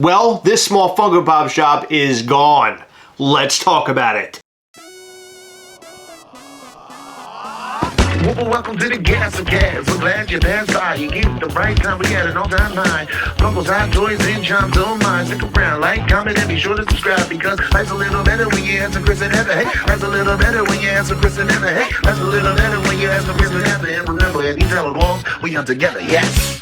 Well, this small Funko Pop shop is gone. Let's talk about it. Welcome to the Gastlecast. We're glad you're there. You get the right time. We had an all-time high. Funko's hot toys and charms don't mind. Stick around, like, comment, and be sure to subscribe because life's a little better when you answer Chris and Heather. Hey, life's a little better when you answer Chris and Heather. Hey, life's a little better when you answer Chris and Heather. And remember, if you tell along, we are together. Yes.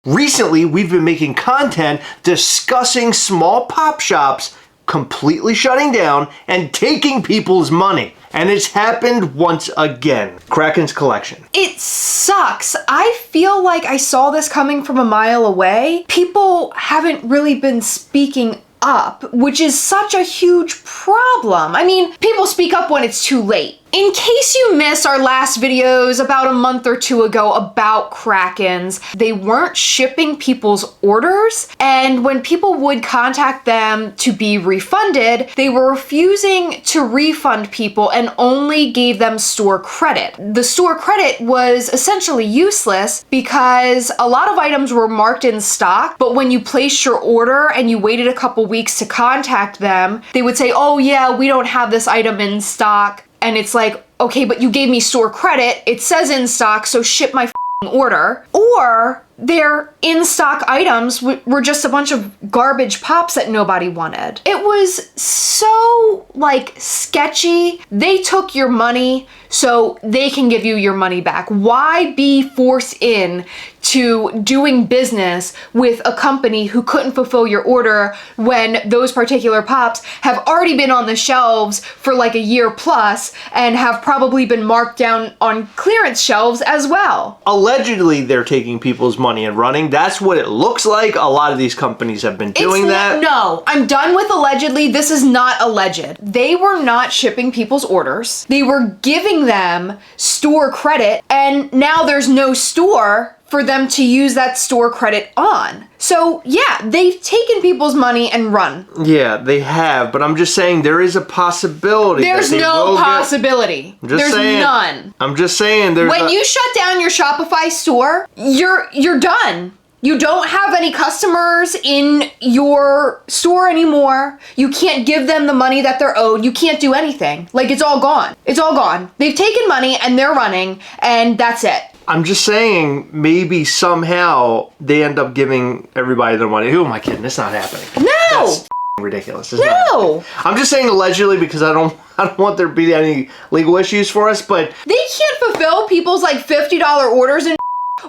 Recently, we've been making content discussing small pop shops completely shutting down and taking people's money. And it's happened once again. Kraken's collection. It sucks. I feel like I saw this coming from a mile away. People haven't really been speaking up, which is such a huge problem. I mean, people speak up when it's too late. In case you missed our last videos about a month or two ago about Krakens, they weren't shipping people's orders, and when people would contact them to be refunded, they were refusing to refund people and only gave them store credit. The store credit was essentially useless because a lot of items were marked in stock, but when you placed your order and you waited a couple weeks to contact them, they would say, oh yeah, we don't have this item in stock. And it's like, okay, but you gave me store credit. It says in stock, so ship my order. Or their in-stock items were just a bunch of garbage pops that nobody wanted. It was so, sketchy. They took your money so they can give you your money back. Why be forced in to doing business with a company who couldn't fulfill your order when those particular pops have already been on the shelves for like a year plus and have probably been marked down on clearance shelves as well? Allegedly, they're taking people's money and running. That's what it looks like. A lot of these companies have been doing that. No, I'm done with allegedly. This is not alleged. They were not shipping people's orders. They were giving them store credit, and now there's no store for them to use that store credit on. So yeah, they've taken people's money and run. Yeah, they have, but I'm just saying there is a possibility. There's no possibility. There's none. I'm just saying there's when you shut down your Shopify store, you're done. You don't have any customers in your store anymore. You can't give them the money that they're owed. You can't do anything. It's all gone. It's all gone. They've taken money and they're running, and that's it. I'm just saying, maybe somehow they end up giving everybody their money. Who am I kidding? It's not happening. No! That's ridiculous. No! I'm just saying allegedly because I don't want there to be any legal issues for us, but they can't fulfill people's $50 orders and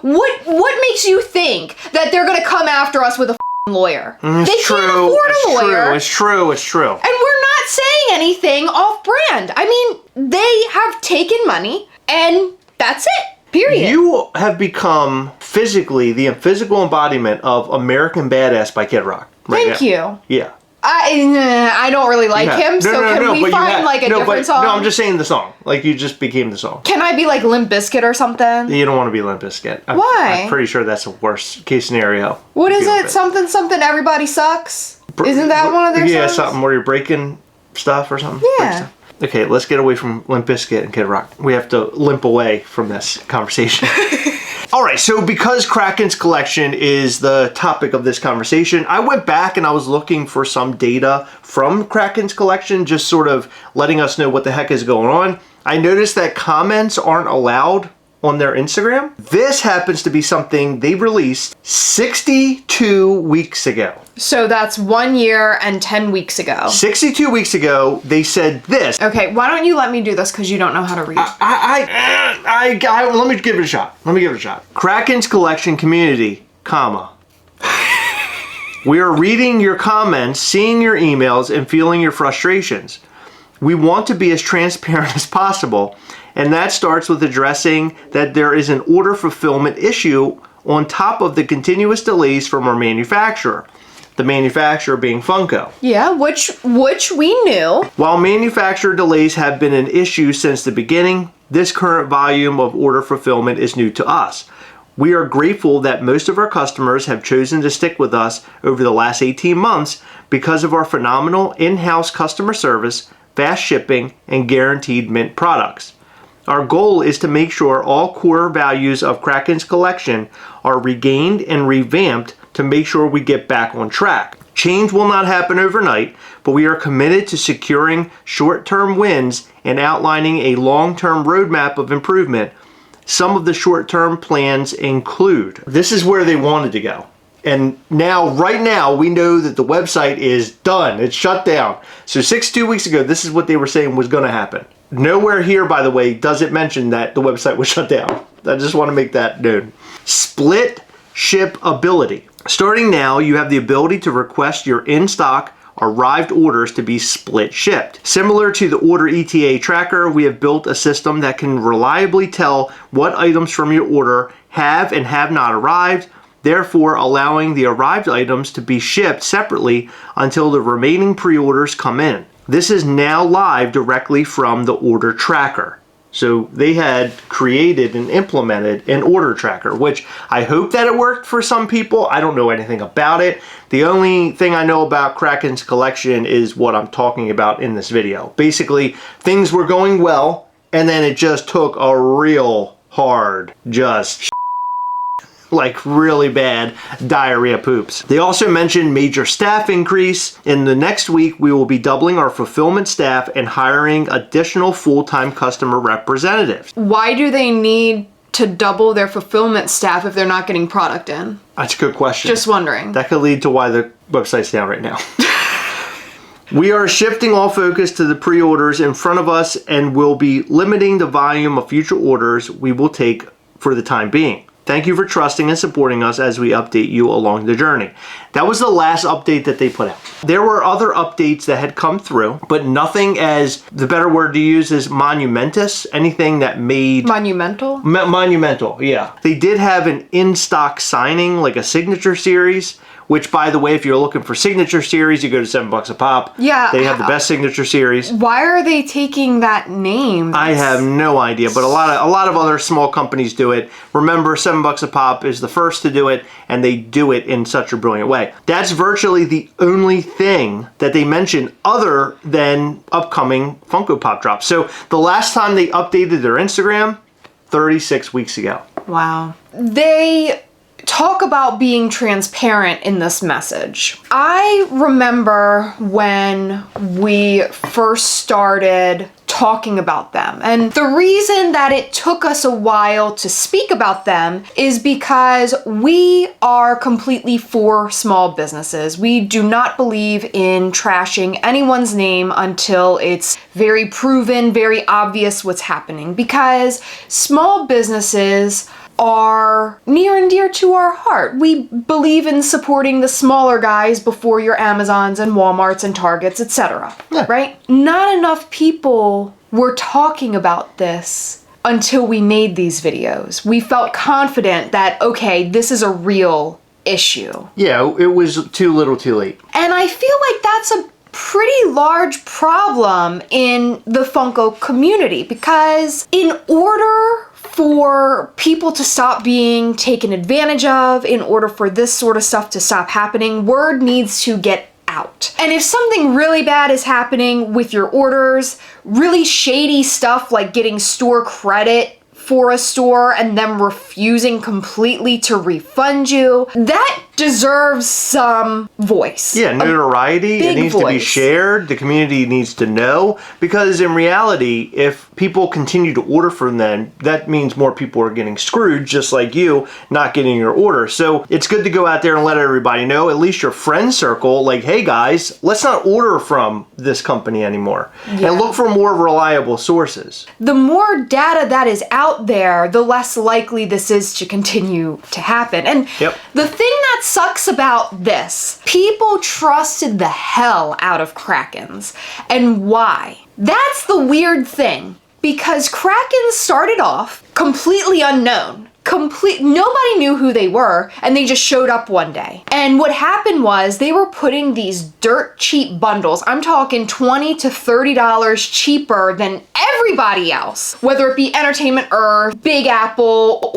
what makes you think that they're gonna come after us with a lawyer? They can't afford a lawyer. It's true. And we're not saying anything off brand. I mean, they have taken money and that's it. Period. You have become physically the physical embodiment of American Badass by Kid Rock. Thank you. Yeah. I don't really like him, so can we find a different song? No, I'm just saying the song. You just became the song. Can I be Limp Bizkit or something? You don't want to be Limp Bizkit. Why? I'm pretty sure that's a worst case scenario. What is it? Something everybody sucks? Isn't that one of their songs? Yeah, something where you're breaking stuff or something. Yeah. Okay, let's get away from Limp Bizkit and Kid Rock. We have to limp away from this conversation. All right, so because Kraken's collection is the topic of this conversation, I went back and I was looking for some data from Kraken's collection, just sort of letting us know what the heck is going on. I noticed that comments aren't allowed on their Instagram. This happens to be something they released 62 weeks ago. So that's 1 year and 10 weeks ago. 62 weeks ago, they said this. Okay, why don't you let me do this because you don't know how to read. Let me give it a shot. Kraken's collection community, comma. We are reading your comments, seeing your emails, and feeling your frustrations. We want to be as transparent as possible, and that starts with addressing that there is an order fulfillment issue on top of the continuous delays from our manufacturer. The manufacturer being Funko. Yeah, which we knew. While manufacturer delays have been an issue since the beginning, this current volume of order fulfillment is new to us. We are grateful that most of our customers have chosen to stick with us over the last 18 months because of our phenomenal in-house customer service, fast shipping, and guaranteed mint products. Our goal is to make sure all core values of Kraken's collection are regained and revamped to make sure we get back on track. Change will not happen overnight, but we are committed to securing short-term wins and outlining a long-term roadmap of improvement. Some of the short-term plans include, this is where they wanted to go. And now, right now, we know that the website is done. It's shut down. So 2 weeks ago, this is what they were saying was going to happen. Nowhere here, by the way, does it mention that the website was shut down. I just want to make that known. Split ship ability. Starting now, you have the ability to request your in-stock arrived orders to be split shipped. Similar to the order ETA tracker, we have built a system that can reliably tell what items from your order have and have not arrived, therefore allowing the arrived items to be shipped separately until the remaining pre-orders come in. This is now live directly from the order tracker. So they had created and implemented an order tracker, which I hope that it worked for some people. I don't know anything about it. The only thing I know about Kraken's collection is what I'm talking about in this video. Basically, things were going well, and then it just took a real hard, like really bad diarrhea poops. They also mentioned major staff increase. In the next week, we will be doubling our fulfillment staff and hiring additional full-time customer representatives. Why do they need to double their fulfillment staff if they're not getting product in? That's a good question. Just wondering. That could lead to why the website's down right now. We are shifting all focus to the pre-orders in front of us and will be limiting the volume of future orders we will take for the time being. Thank you for trusting and supporting us as we update you along the journey. That was the last update that they put out. There were other updates that had come through, but nothing as, the better word to use is monumentous. Anything that made... Monumental? Monumental, yeah. They did have an in-stock signing, like a signature series, which, by the way, if you're looking for signature series, you go to $7 a pop. Yeah. They have the best signature series. Why are they taking that name? I have no idea, but a lot of other small companies do it. Remember, $7 a pop is the first to do it, and they do it in such a brilliant way. That's virtually the only thing that they mention other than upcoming Funko Pop drops. So the last time they updated their Instagram, 36 weeks ago. Wow. They talk about being transparent in this message. I remember when we first started talking about them, and the reason that it took us a while to speak about them is because we are completely for small businesses. We do not believe in trashing anyone's name until it's very proven, very obvious what's happening, because small businesses are near and dear to our heart. We believe in supporting the smaller guys before your Amazons and Walmarts and Targets, etc. Yeah. Right? Not enough people were talking about this until we made these videos. We felt confident that, okay, this is a real issue. Yeah, it was too little too late. And I feel like that's a pretty large problem in the Funko community, because in order for people to stop being taken advantage of, in order for this sort of stuff to stop happening, word needs to get out. And if something really bad is happening with your orders, really shady stuff like getting store credit for a store and them refusing completely to refund you, that deserves some voice. Yeah, notoriety. It needs to be shared. The community needs to know, because in reality, if people continue to order from them, that means more people are getting screwed, just like you, not getting your order. So it's good to go out there and let everybody know, at least your friend circle, like, hey guys, let's not order from this company anymore. Yeah. And look for more reliable sources. The more data that is out there, the less likely this is to continue to happen. And the thing that sucks about this, people trusted the hell out of Krakens. And why? That's the weird thing, because Krakens started off completely unknown. Nobody knew who they were, and they just showed up one day. And what happened was they were putting these dirt cheap bundles, I'm talking $20 to $30 cheaper than everybody else, whether it be Entertainment Earth, Big Apple,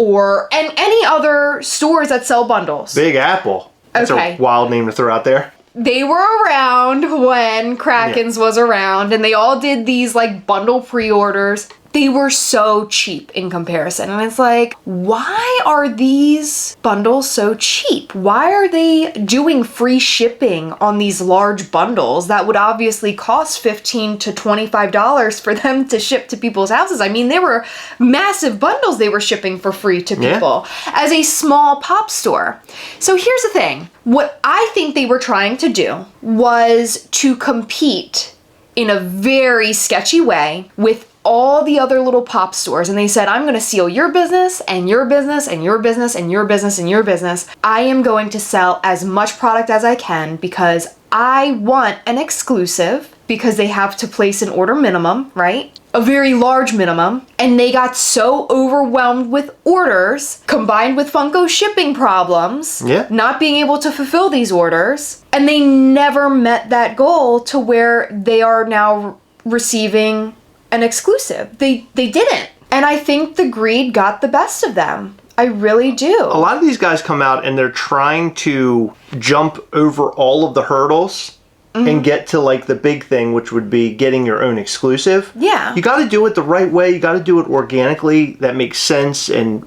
and any other stores that sell bundles. Big Apple. That's a wild name to throw out there. They were around when Krakens was around, and they all did these like bundle pre-orders. they were so cheap in comparison. And it's like, why are these bundles so cheap? Why are they doing free shipping on these large bundles that would obviously cost $15 to $25 for them to ship to people's houses? I mean, they were massive bundles they were shipping for free to people as a small pop store. So here's the thing. What I think they were trying to do was to compete in a very sketchy way with all the other little pop stores. And they said, I'm going to steal your business and your business and your business and your business and your business. I am going to sell as much product as I can because I want an exclusive, because they have to place an order minimum, right? A very large minimum. And they got so overwhelmed with orders, combined with Funko shipping problems, not being able to fulfill these orders. And they never met that goal to where they are now receiving an exclusive. They didn't. And I think the greed got the best of them. I really do. A lot of these guys come out and they're trying to jump over all of the hurdles and get to like the big thing, which would be getting your own exclusive. Yeah. You got to do it the right way. You got to do it organically. That makes sense and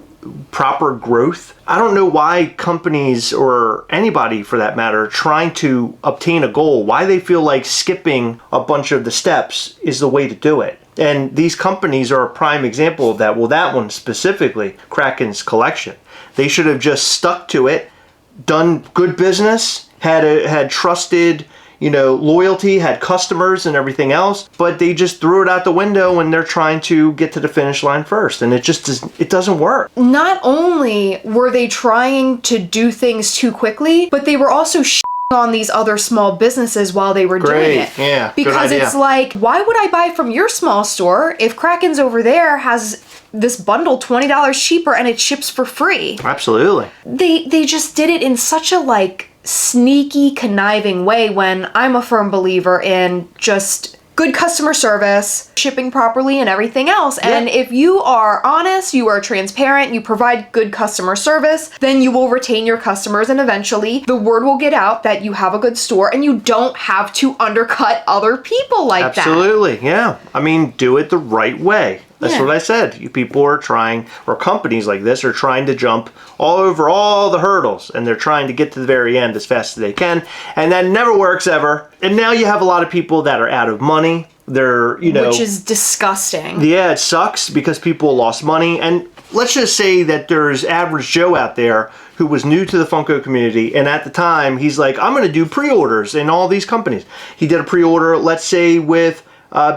proper growth. I don't know why companies, or anybody for that matter, trying to obtain a goal, why they feel like skipping a bunch of the steps is the way to do it. And these companies are a prime example of that. Well, that one specifically, Kraken's collection. They should have just stuck to it, done good business, had trusted, loyalty, had customers and everything else, but they just threw it out the window when they're trying to get to the finish line first. And it doesn't work. Not only were they trying to do things too quickly, but they were also on these other small businesses while they were doing it. Yeah, because good idea. It's like, why would I buy from your small store if Kraken's over there has this bundle $20 cheaper and it ships for free? Absolutely. They just did it in such a sneaky, conniving way, when I'm a firm believer in just good customer service, shipping properly, and everything else. And if you are honest, you are transparent, you provide good customer service, then you will retain your customers, and eventually the word will get out that you have a good store and you don't have to undercut other people like that. Absolutely, yeah. I mean, do it the right way. That's what I said. You people are trying, or companies like this are trying to jump all over all the hurdles, and they're trying to get to the very end as fast as they can, and that never works ever. And now you have a lot of people that are out of money. They're, which is disgusting. Yeah, it sucks because people lost money. And let's just say that there's average Joe out there who was new to the Funko community, and at the time he's like, I'm going to do pre-orders in all these companies. He did a pre-order, let's say, with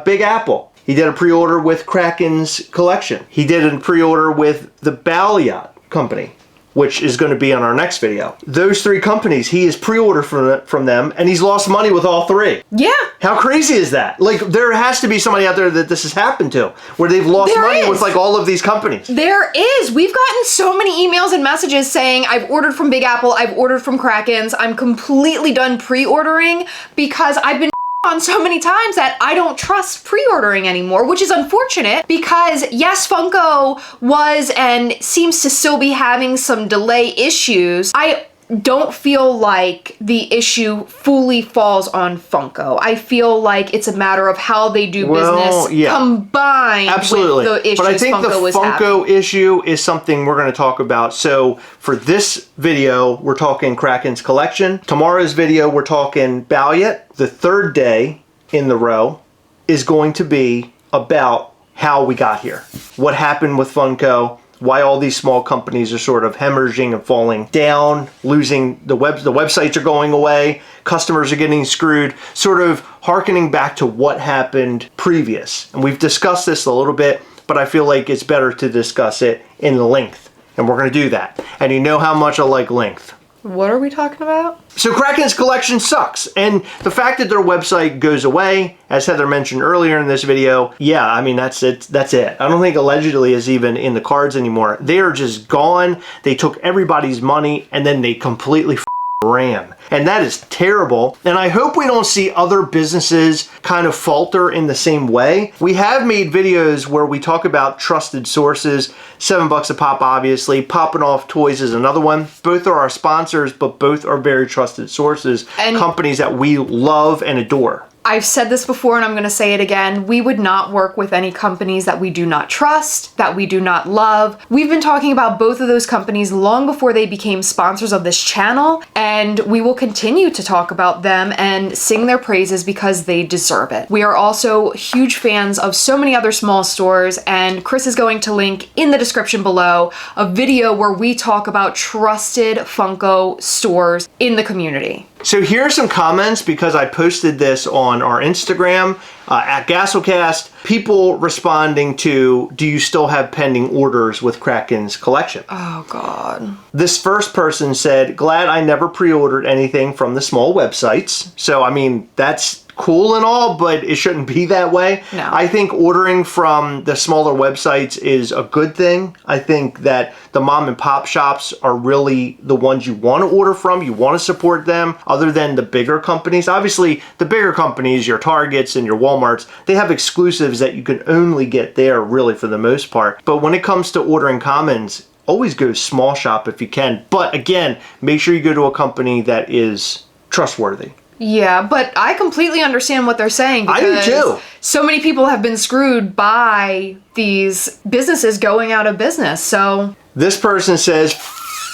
Big Apple. He did a pre-order with Kraken's collection. He did a pre-order with the Balyot company, which is going to be on our next video. Those three companies, he has pre-ordered from them, and he's lost money with all three. Yeah. How crazy is that? There has to be somebody out there that this has happened to, where they've lost money with all of these companies. There is. We've gotten so many emails and messages saying, I've ordered from Big Apple, I've ordered from Krakens, I'm completely done pre-ordering because I've been on so many times that I don't trust pre-ordering anymore, which is unfortunate because yes, Funko was and seems to still be having some delay issues. I don't feel like the issue fully falls on Funko. I feel like it's a matter of how they do business combined with the issues but I think Funko was the having. Funko issue is something we're going to talk about. So for this video, we're talking Kraken's collection. Tomorrow's video, we're talking Balyot. The third day in the row is going to be about how we got here. What happened with Funko, why all these small companies are sort of hemorrhaging and falling down, losing the websites are going away, customers are getting screwed, sort of hearkening back to what happened previous. And we've discussed this a little bit, but I feel like it's better to discuss it in length. And we're going to do that. And you know how much I like length. What are we talking about? So Kraken's collection sucks, and the fact that their website goes away, as Heather mentioned earlier in this video, yeah, I mean, that's it. I don't think allegedly is even in the cards anymore. They are just gone. They took everybody's money, and then they completely ran. And that is terrible. And I hope we don't see other businesses kind of falter in the same way. We have made videos where we talk about trusted sources. $7 a pop, obviously. Popping Off Toys is another one. Both are our sponsors, but both are very trusted sources. And companies that we love and adore. I've said this before and I'm going to say it again. We would not work with any companies that we do not trust, that we do not love. We've been talking about both of those companies long before they became sponsors of this channel, and we will continue to talk about them and sing their praises because they deserve it. We are also huge fans of so many other small stores, and Chris is going to link in the description below a video where we talk about trusted Funko stores in the community. So here are some comments because I posted this on our Instagram at Gastlecast. People responding to, do you still have pending orders with Kraken's collection? Oh God. This first person said, glad I never pre-ordered anything from the small websites. So, I mean, that's cool and all, but it shouldn't be that way. No. I think ordering from the smaller websites is a good thing. I think that the mom and pop shops are really the ones you want to order from. You want to support them other than the bigger companies. Obviously, the bigger companies, your Targets and your Walmarts, they have exclusives that you can only get there really for the most part. But when it comes to ordering commons, always go small shop if you can. But again, make sure you go to a company that is trustworthy. Yeah, but I completely understand what they're saying because I do too. So many people have been screwed by these businesses going out of business. So this person says,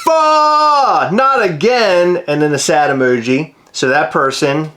not again, and then a sad emoji. So that person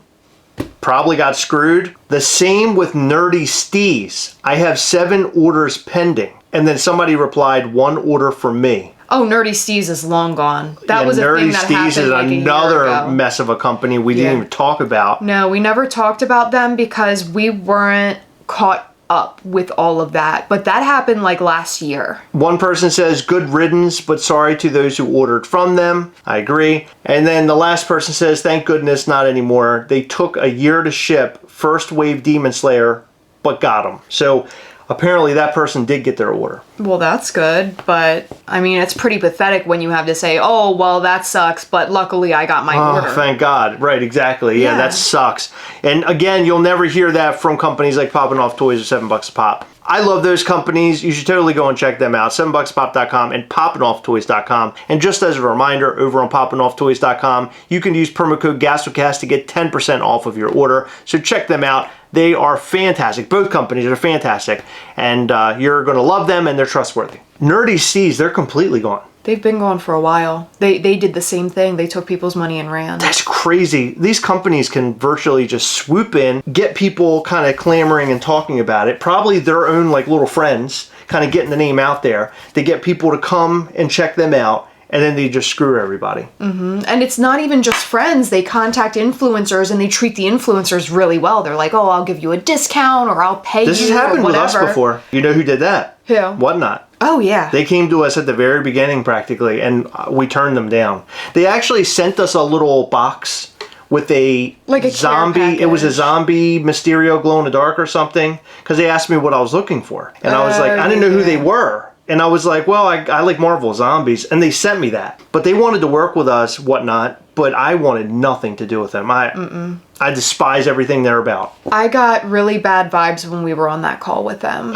probably got screwed. The same with Nerdy Steez. I have 7 orders pending. And then somebody replied, 1 order for me. Oh, Nerdy Steez is long gone. That was a Nerdy thing that Steez happened is like a year another ago. mess of a company we didn't even talk about. No, we never talked about them because we weren't caught up with all of that. But that happened like last year. One person says, good riddance, but sorry to those who ordered from them. I agree. And then the last person says, thank goodness not anymore. They took a year to ship first wave Demon Slayer, but got them. So apparently that person did get their order. Well, that's good, but I mean, it's pretty pathetic when you have to say, oh, well, that sucks, but luckily I got my order. Oh, thank God. Right, exactly. Yeah, that sucks. And again, you'll never hear that from companies like Poppin' Off Toys or $7 a pop. I love those companies. You should totally go and check them out. $7buckspop.com and poppinofftoys.com. And just as a reminder, over on poppinofftoys.com, you can use promo code Gastlecast to get 10% off of your order. So check them out. They are fantastic. Both companies are fantastic. And you're going to love them, and they're trustworthy. Nerdy Steez, they're completely gone. They've been gone for a while. They did the same thing. They took people's money and ran. That's crazy. These companies can virtually just swoop in, get people kind of clamoring and talking about it. Probably their own like little friends kind of getting the name out there. They get people to come and check them out, and then they just screw everybody. Mm-hmm. And it's not even just friends. They contact influencers and they treat the influencers really well. They're like, oh, I'll give you a discount or I'll pay you. This has happened with us before. You know who did that? Who? Whatnot. Oh, yeah. They came to us at the very beginning practically, and we turned them down. They actually sent us a little box with a zombie. It was a zombie Mysterio glow in the dark or something, because they asked me what I was looking for. And I was like, I didn't know who they were. And I was like, well, I like Marvel Zombies. And they sent me that. But they wanted to work with us, whatnot. But I wanted nothing to do with them. I despise everything they're about. I got really bad vibes when we were on that call with them.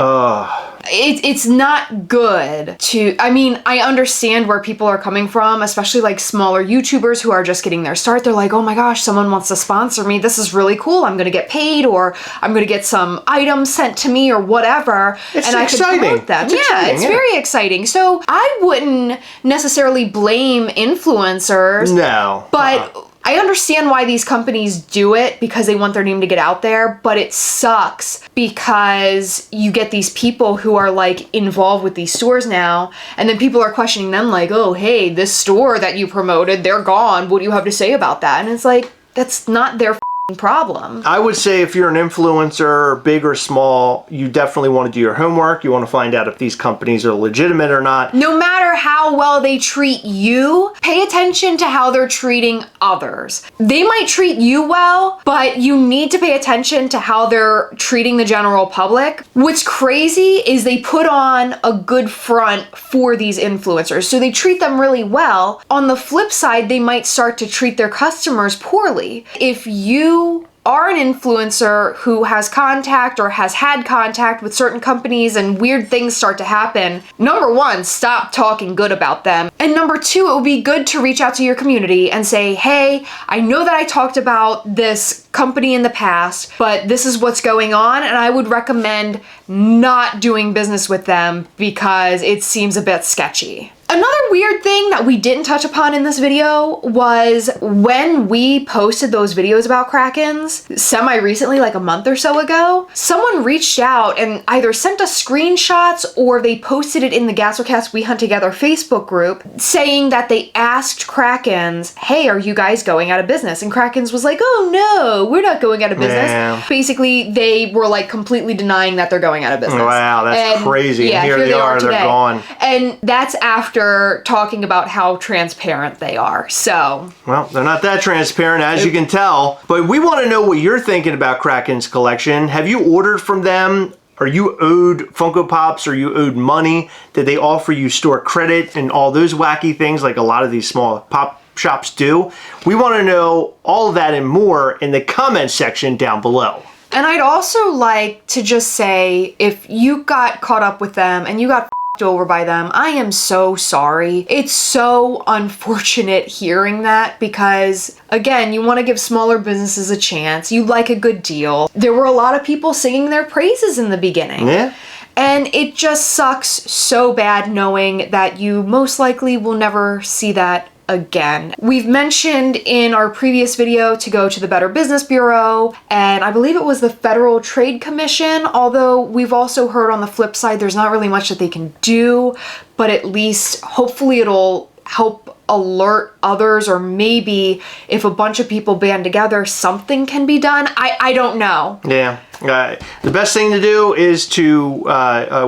It's not good to, I mean, I understand where people are coming from, especially like smaller YouTubers who are just getting their start. They're like, oh my gosh, someone wants to sponsor me. This is really cool. I'm going to get paid, or I'm going to get some items sent to me or whatever. It's and exciting. I can promote them. It's very exciting. So I wouldn't necessarily blame influencers. No. But I understand why these companies do it, because they want their name to get out there, but it sucks because you get these people who are like involved with these stores now, and then people are questioning them like, oh, hey, this store that you promoted, they're gone. What do you have to say about that? And it's like, that's not their problem. I would say if you're an influencer, big or small, you definitely want to do your homework. You want to find out if these companies are legitimate or not. No matter how well they treat you, pay attention to how they're treating others. They might treat you well, but you need to pay attention to how they're treating the general public. What's crazy is they put on a good front for these influencers, so they treat them really well. On the flip side, they might start to treat their customers poorly. If you are an influencer who has contact or has had contact with certain companies and weird things start to happen, number one, stop talking good about them. And number two, it would be good to reach out to your community and say, hey, I know that I talked about this company in the past, but this is what's going on, and I would recommend not doing business with them because it seems a bit sketchy. Another weird thing that we didn't touch upon in this video was when we posted those videos about Krakens semi-recently, like a month or so ago, someone reached out and either sent us screenshots or they posted it in the Gastlecast We Hunt Together Facebook group saying that they asked Krakens, hey, are you guys going out of business? And Krakens was like, oh no, we're not going out of business. Yeah. Basically, they were like completely denying that they're going out of business. Wow, that's crazy. Yeah, and here they are, they're gone. And that's after talking about how transparent they are. So, well, they're not that transparent, as you can tell. But we want to know what you're thinking about Kraken's collection. Have you ordered from them? Are you owed Funko Pops? Are you owed money? Did they offer you store credit and all those wacky things like a lot of these small pop shops do? We want to know all of that and more in the comment section down below. And I'd also like to just say, if you got caught up with them and you got f***ed over by them, I am so sorry. It's so unfortunate hearing that because, again, you want to give smaller businesses a chance. You like a good deal. There were a lot of people singing their praises in the beginning. Yeah. And it just sucks so bad knowing that you most likely will never see that again. We've mentioned in our previous video to go to the Better Business Bureau, and I believe it was the Federal Trade Commission, although we've also heard on the flip side there's not really much that they can do, but at least hopefully it'll help alert others, or maybe if a bunch of people band together, something can be done. I don't know. Yeah. The best thing to do is to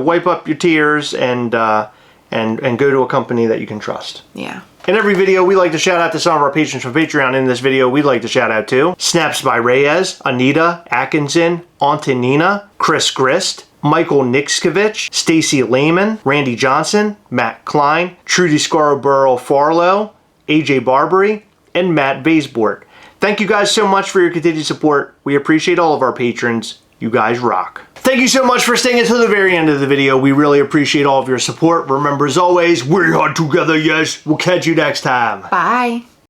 wipe up your tears and go to a company that you can trust. Yeah. In every video, we like to shout out to some of our patrons from Patreon. In this video, we'd like to shout out to Snaps by Reyes, Anita Atkinson, Antonina, Chris Grist, Michael Nixkovich, Stacy Lehman, Randy Johnson, Matt Klein, Trudy Scarborough Farlow, AJ Barbary, and Matt Baisbort. Thank you guys so much for your continued support. We appreciate all of our patrons. You guys rock. Thank you so much for staying until the very end of the video. We really appreciate all of your support. Remember, as always, we're on together, yes. We'll catch you next time. Bye.